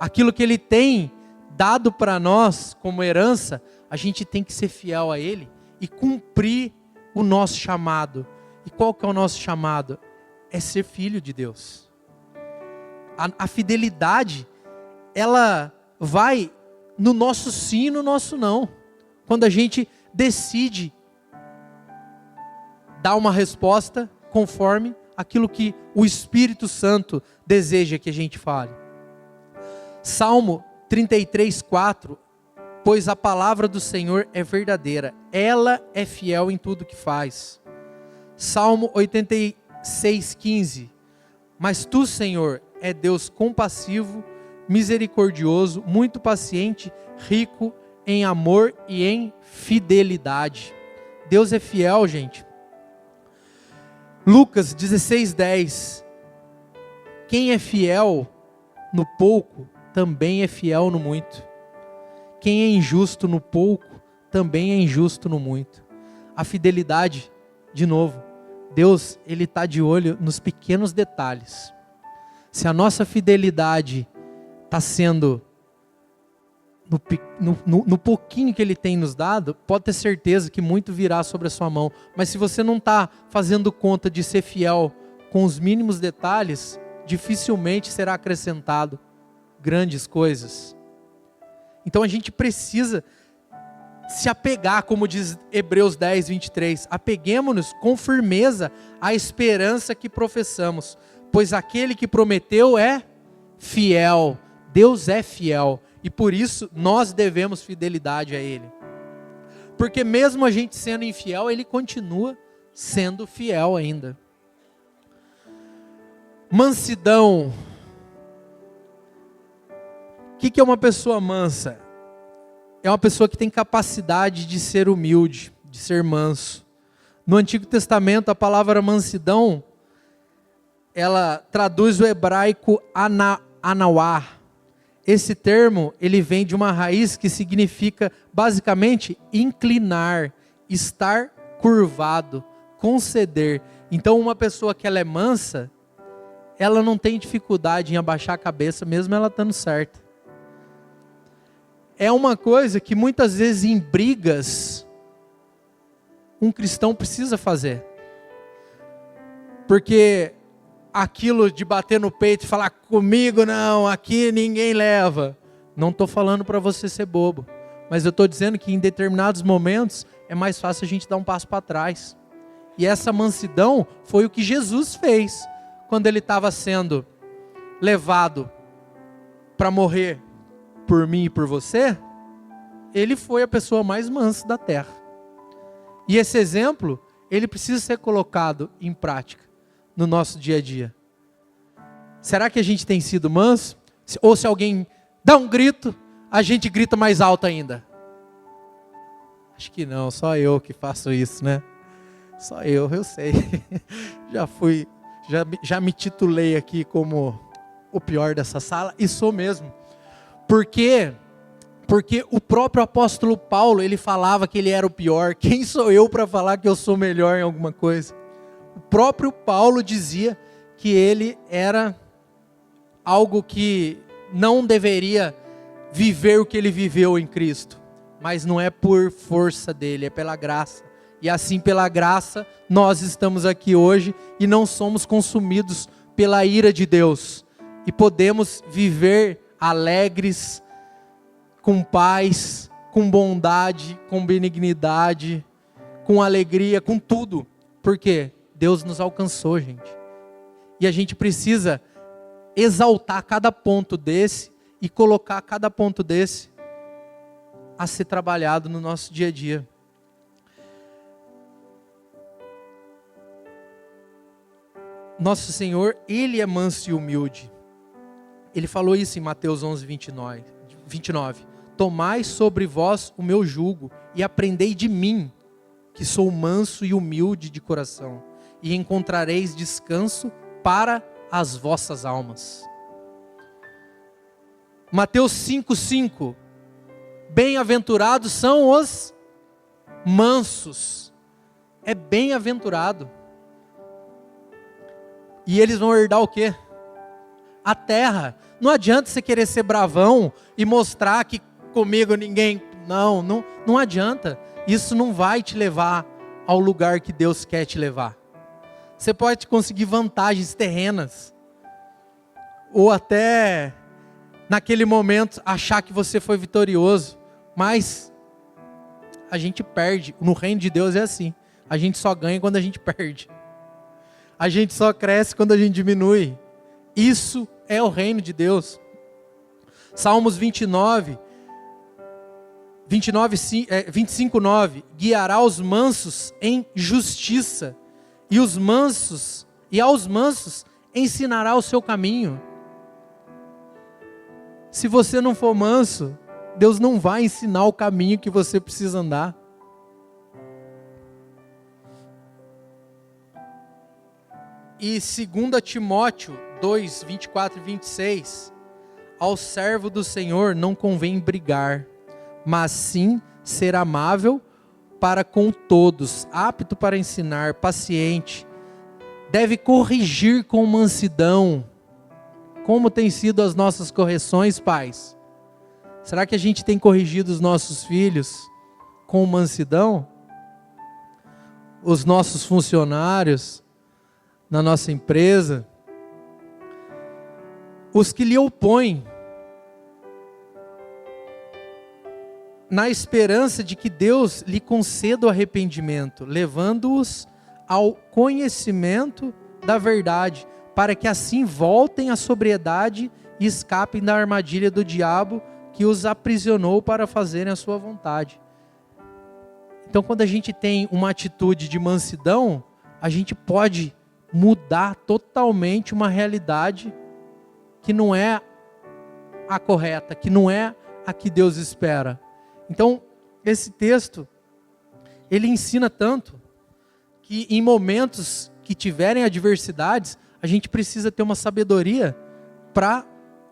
Aquilo que Ele tem dado para nós como herança, a gente tem que ser fiel a Ele e cumprir o nosso chamado. E qual que é o nosso chamado? É ser filho de Deus. A fidelidade, ela vai no nosso sim e no nosso não. Quando a gente decide dar uma resposta conforme aquilo que o Espírito Santo deseja que a gente fale. Salmo 33:4. Pois a palavra do Senhor é verdadeira, ela é fiel em tudo que faz. Salmo 86:15. Mas tu, Senhor, é Deus compassivo, misericordioso, muito paciente, rico em amor e em fidelidade. Deus é fiel, gente. Lucas 16:10. Quem é fiel no pouco, também é fiel no muito. Quem é injusto no pouco, também é injusto no muito. A fidelidade, de novo, Deus, Ele está de olho nos pequenos detalhes. Se a nossa fidelidade está sendo no pouquinho que Ele tem nos dado, pode ter certeza que muito virá sobre a sua mão. Mas se você não está fazendo conta de ser fiel com os mínimos detalhes, dificilmente será acrescentado grandes coisas. Então a gente precisa se apegar, como diz Hebreus 10:23, apeguemo-nos com firmeza à esperança que professamos, pois aquele que prometeu é fiel. Deus é fiel e por isso nós devemos fidelidade a Ele. Porque mesmo a gente sendo infiel, Ele continua sendo fiel ainda. Mansidão. O que é uma pessoa mansa? É uma pessoa que tem capacidade de ser humilde, de ser manso. No Antigo Testamento, a palavra mansidão, ela traduz o hebraico anawá. Esse termo, ele vem de uma raiz que significa, basicamente, inclinar, estar curvado, conceder. Então, uma pessoa que ela é mansa, ela não tem dificuldade em abaixar a cabeça, mesmo ela estando certa. É uma coisa que muitas vezes em brigas, um cristão precisa fazer. Porque aquilo de bater no peito e falar, comigo não, aqui ninguém leva. Não estou falando para você ser bobo. Mas eu estou dizendo que em determinados momentos é mais fácil a gente dar um passo para trás. E essa mansidão foi o que Jesus fez quando ele estava sendo levado para morrer por mim e por você. Ele foi a pessoa mais mansa da terra. E esse exemplo, ele precisa ser colocado em prática no nosso dia a dia. Será que a gente tem sido manso? Ou se alguém dá um grito, a gente grita mais alto ainda? Acho que não, só eu que faço isso, né? Só eu sei. Já me titulei aqui como o pior dessa sala, e sou mesmo. Porque o próprio apóstolo Paulo, ele falava que ele era o pior. Quem sou eu para falar que eu sou melhor em alguma coisa? O próprio Paulo dizia que ele era algo que não deveria viver o que ele viveu em Cristo. Mas não é por força dele, é pela graça. E assim, pela graça, nós estamos aqui hoje e não somos consumidos pela ira de Deus. E podemos viver alegres, com paz, com bondade, com benignidade, com alegria, com tudo. Por quê? Deus nos alcançou, gente. E a gente precisa exaltar cada ponto desse e colocar cada ponto desse a ser trabalhado no nosso dia a dia. Nosso Senhor, Ele é manso e humilde. Ele falou isso em Mateus 11:29. Tomai sobre vós o meu jugo e aprendei de mim, que sou manso e humilde de coração, e encontrareis descanso para as vossas almas. Mateus 5:5. Bem-aventurados são os mansos. É bem-aventurado. E eles vão herdar o quê? A terra. Não adianta você querer ser bravão e mostrar que comigo ninguém... Não adianta. Isso não vai te levar ao lugar que Deus quer te levar. Você pode conseguir vantagens terrenas. Ou até, naquele momento, achar que você foi vitorioso. Mas a gente perde. No reino de Deus é assim. A gente só ganha quando a gente perde. A gente só cresce quando a gente diminui. Isso é o reino de Deus. Salmos 25:9. Guiará os mansos em justiça, e aos mansos ensinará o seu caminho. Se você não for manso, Deus não vai ensinar o caminho que você precisa andar. E 2 Timóteo 2, 24 e 26, ao servo do Senhor não convém brigar, mas sim ser amável para com todos, apto para ensinar, paciente, deve corrigir com mansidão. Como tem sido as nossas correções, pais? Será que a gente tem corrigido os nossos filhos com mansidão? Os nossos funcionários na nossa empresa? Os que lhe opõem, na esperança de que Deus lhe conceda o arrependimento, levando-os ao conhecimento da verdade, para que assim voltem à sobriedade e escapem da armadilha do diabo que os aprisionou para fazerem a sua vontade. Então, quando a gente tem uma atitude de mansidão, a gente pode mudar totalmente uma realidade que não é a correta, que não é a que Deus espera. Então, esse texto, ele ensina tanto que em momentos que tiverem adversidades, a gente precisa ter uma sabedoria para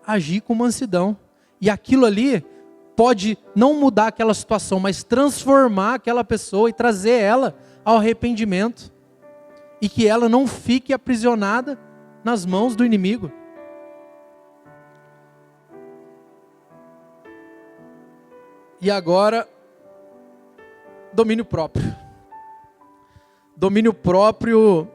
agir com mansidão. E aquilo ali pode não mudar aquela situação, mas transformar aquela pessoa e trazer ela ao arrependimento. E que ela não fique aprisionada nas mãos do inimigo. E agora, domínio próprio. Domínio próprio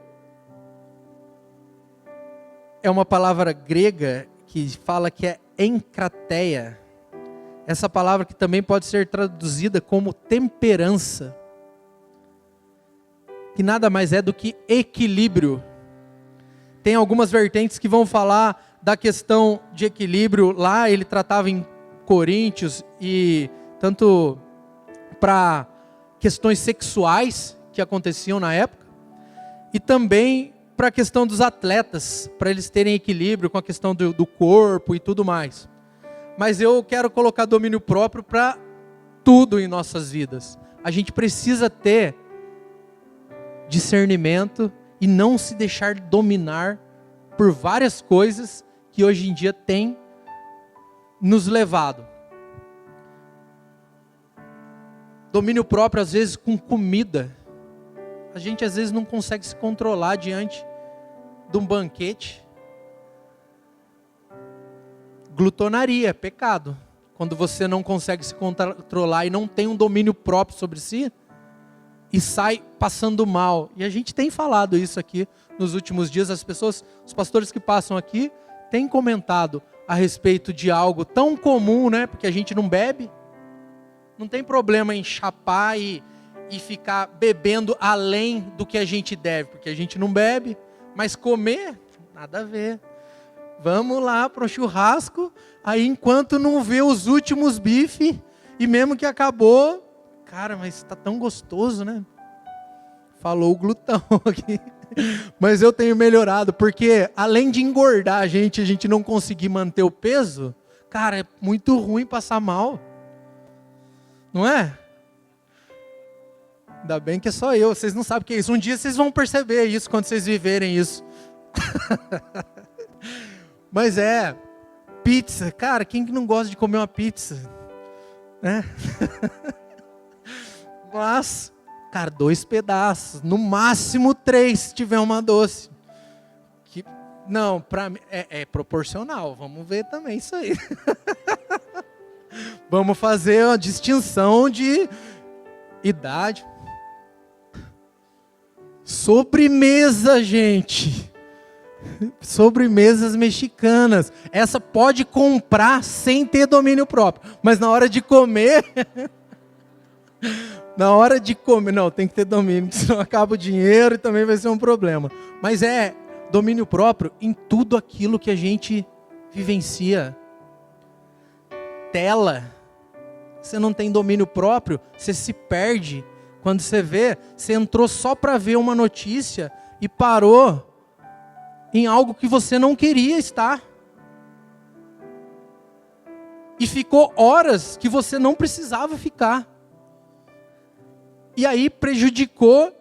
é uma palavra grega que fala que é enkrateia. Essa palavra que também pode ser traduzida como temperança. Que nada mais é do que equilíbrio. Tem algumas vertentes que vão falar da questão de equilíbrio. Lá ele tratava em Coríntios e tanto para questões sexuais que aconteciam na época, e também para a questão dos atletas, para eles terem equilíbrio com a questão do corpo e tudo mais. Mas eu quero colocar domínio próprio para tudo em nossas vidas. A gente precisa ter discernimento e não se deixar dominar por várias coisas que hoje em dia tem nos levado. Domínio próprio, às vezes, com comida. A gente, às vezes, não consegue se controlar diante de um banquete. Glutonaria é pecado. Quando você não consegue se controlar e não tem um domínio próprio sobre si, e sai passando mal. E a gente tem falado isso aqui nos últimos dias. As pessoas, os pastores que passam aqui, têm comentado a respeito de algo tão comum, né? Porque a gente não bebe. Não tem problema em chapar e ficar bebendo além do que a gente deve, porque a gente não bebe, mas comer, nada a ver. Vamos lá para o churrasco, aí enquanto não vê os últimos bifes, e mesmo que acabou, cara, mas está tão gostoso, né? Falou o glutão aqui. Mas eu tenho melhorado, porque além de engordar a gente não conseguir manter o peso, cara, é muito ruim passar mal. Não é? Ainda bem que é só eu, vocês não sabem o que é isso. Um dia vocês vão perceber isso quando vocês viverem isso. Mas pizza. Cara, quem que não gosta de comer uma pizza? Né? Mas, cara, 2 pedaços. No máximo 3 se tiver uma doce. Não, pra mim é proporcional. Vamos ver também isso aí. Vamos fazer uma distinção de idade. Sobremesa, gente. Sobremesas mexicanas. Essa pode comprar sem ter domínio próprio. Mas na hora de comer... Não, tem que ter domínio, senão acaba o dinheiro e também vai ser um problema. Mas domínio próprio em tudo aquilo que a gente vivencia. Tela. Você não tem domínio próprio, você se perde. Quando você vê, você entrou só para ver uma notícia e parou em algo que você não queria estar. E ficou horas que você não precisava ficar. E aí prejudicou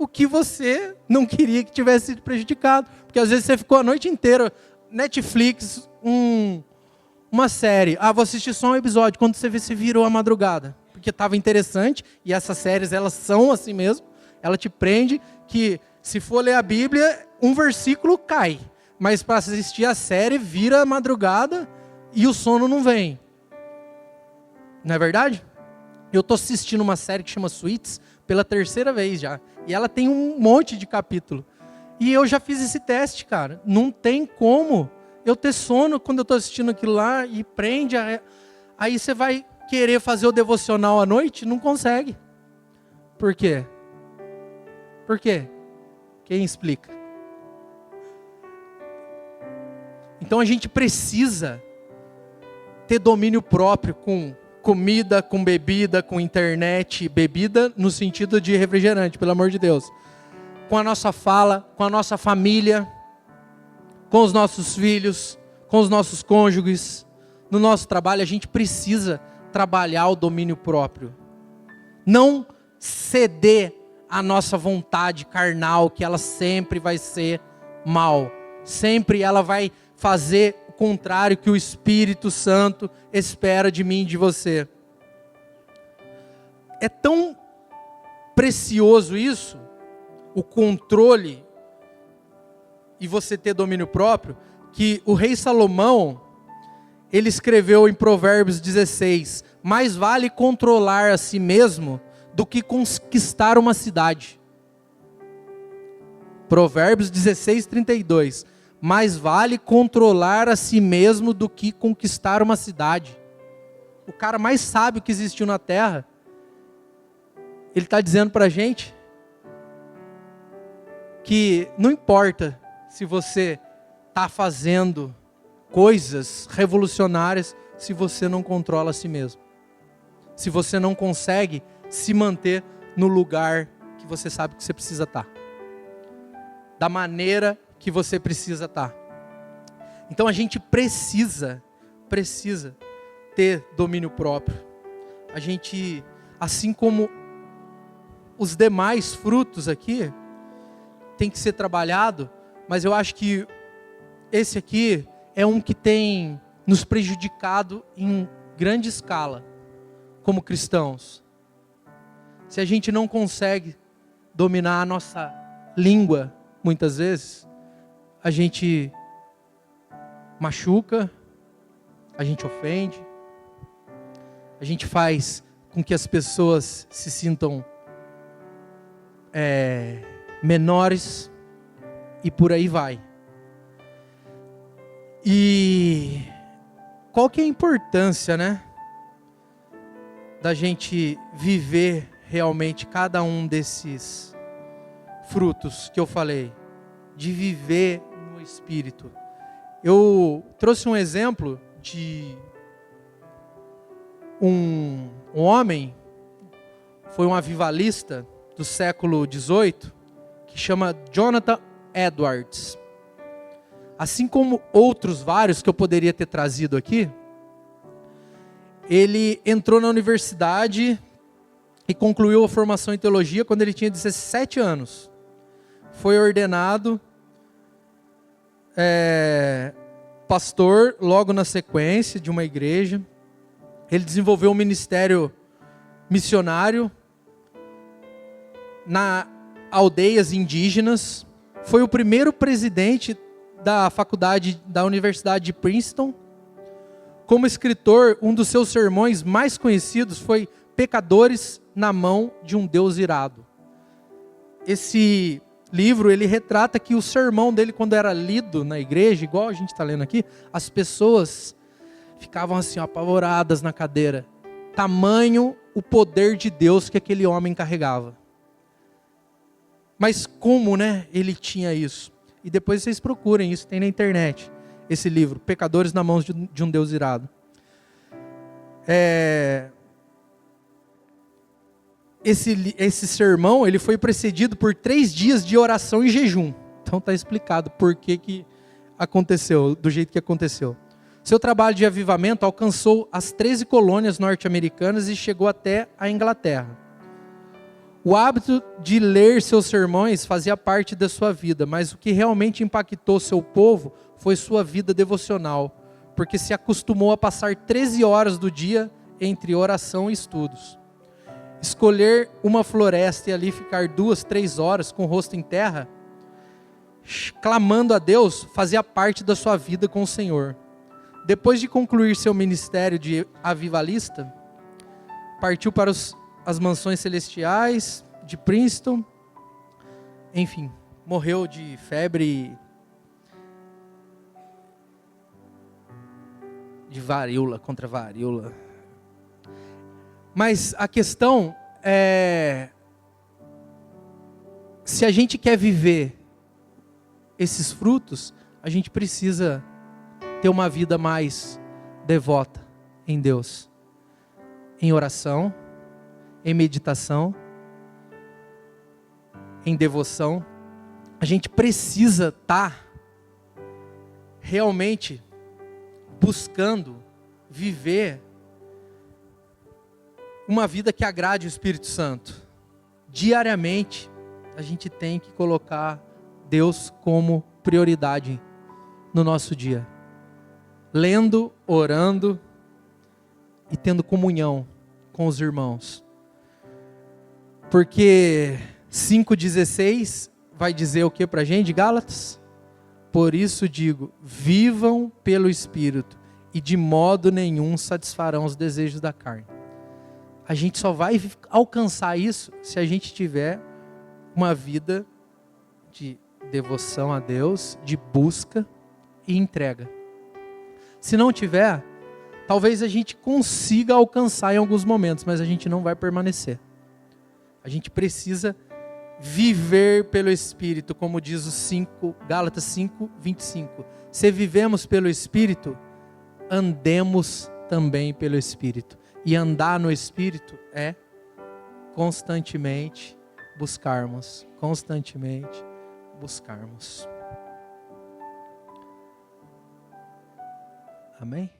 o que você não queria que tivesse sido prejudicado. Porque às vezes você ficou a noite inteira, Netflix, uma série. Vou assistir só um episódio. Quando você vê, você virou a madrugada. Porque estava interessante, e essas séries, elas são assim mesmo. Ela te prende, que se for ler a Bíblia, um versículo cai. Mas para assistir a série, vira a madrugada e o sono não vem. Não é verdade? Eu estou assistindo uma série que chama Suits pela 3ª vez já. E ela tem um monte de capítulo. E eu já fiz esse teste, cara. Não tem como eu ter sono quando eu estou assistindo aquilo lá e prende. Aí você vai querer fazer o devocional à noite, não consegue. Por quê? Por quê? Quem explica? Então a gente precisa ter domínio próprio com comida, com bebida, com internet. Bebida no sentido de refrigerante, pelo amor de Deus. Com a nossa fala, com a nossa família, com os nossos filhos, com os nossos cônjuges. No nosso trabalho, a gente precisa trabalhar o domínio próprio. Não ceder à nossa vontade carnal, que ela sempre vai ser mal. Sempre ela vai fazer o contrário que o Espírito Santo espera de mim e de você. É tão precioso isso, o controle e você ter domínio próprio, que o rei Salomão, ele escreveu em Provérbios 16, mais vale controlar a si mesmo do que conquistar uma cidade. Provérbios 16, 32. Mais vale controlar a si mesmo do que conquistar uma cidade. O cara mais sábio que existiu na terra, ele está dizendo para a gente que não importa se você está fazendo coisas revolucionárias se você não controla a si mesmo. Se você não consegue se manter no lugar que você sabe que você precisa estar. Da maneira que você precisa estar. Então a gente precisa ter domínio próprio. A gente, assim como os demais frutos aqui, tem que ser trabalhado, mas eu acho que esse aqui é um que tem nos prejudicado em grande escala, como cristãos. Se a gente não consegue dominar a nossa língua, muitas vezes, a gente machuca, a gente ofende, a gente faz com que as pessoas se sintam menores e por aí vai. E qual que é a importância, né, da gente viver realmente cada um desses frutos que eu falei, de viver no Espírito? Eu trouxe um exemplo de um homem, foi um avivalista do século XVIII, que chama Jonathan Edwards. Assim como outros vários que eu poderia ter trazido aqui, ele entrou na universidade e concluiu a formação em teologia quando ele tinha 17 anos. Foi ordenado pastor logo na sequência de uma igreja. Ele desenvolveu um ministério missionário nas aldeias indígenas. Foi o primeiro presidente da faculdade da Universidade de Princeton. Como escritor, um dos seus sermões mais conhecidos foi Pecadores na Mão de um Deus Irado. Esse livro, ele retrata que o sermão dele, quando era lido na igreja, igual a gente está lendo aqui, as pessoas ficavam assim, apavoradas na cadeira. Tamanho o poder de Deus que aquele homem carregava. Mas como, né, ele tinha isso? E depois vocês procurem, isso tem na internet, esse livro, Pecadores na Mão de um Deus Irado. Esse sermão, ele foi precedido por 3 dias de oração e jejum. Então está explicado por que aconteceu, do jeito que aconteceu. Seu trabalho de avivamento alcançou as 13 colônias norte-americanas e chegou até a Inglaterra. O hábito de ler seus sermões fazia parte da sua vida, mas o que realmente impactou seu povo foi sua vida devocional, porque se acostumou a passar 13 horas do dia entre oração e estudos. Escolher uma floresta e ali ficar 2, 3 horas com o rosto em terra, clamando a Deus, fazia parte da sua vida com o Senhor. Depois de concluir seu ministério de avivalista, partiu para as mansões celestiais de Princeton. Enfim, morreu de febre de varíola, contra varíola. Mas a questão é, se a gente quer viver esses frutos, a gente precisa ter uma vida mais devota em Deus, em oração, em meditação, em devoção. A gente precisa estar realmente buscando viver uma vida que agrade o Espírito Santo. Diariamente, a gente tem que colocar Deus como prioridade no nosso dia. Lendo, orando e tendo comunhão com os irmãos. Porque 5,16 vai dizer o que para a gente, Gálatas? Por isso digo, vivam pelo Espírito e de modo nenhum satisfarão os desejos da carne. A gente só vai alcançar isso se a gente tiver uma vida de devoção a Deus, de busca e entrega. Se não tiver, talvez a gente consiga alcançar em alguns momentos, mas a gente não vai permanecer. A gente precisa viver pelo Espírito, como diz Gálatas 5:25. Se vivemos pelo Espírito, andemos também pelo Espírito. E andar no Espírito é constantemente buscarmos. Constantemente buscarmos. Amém?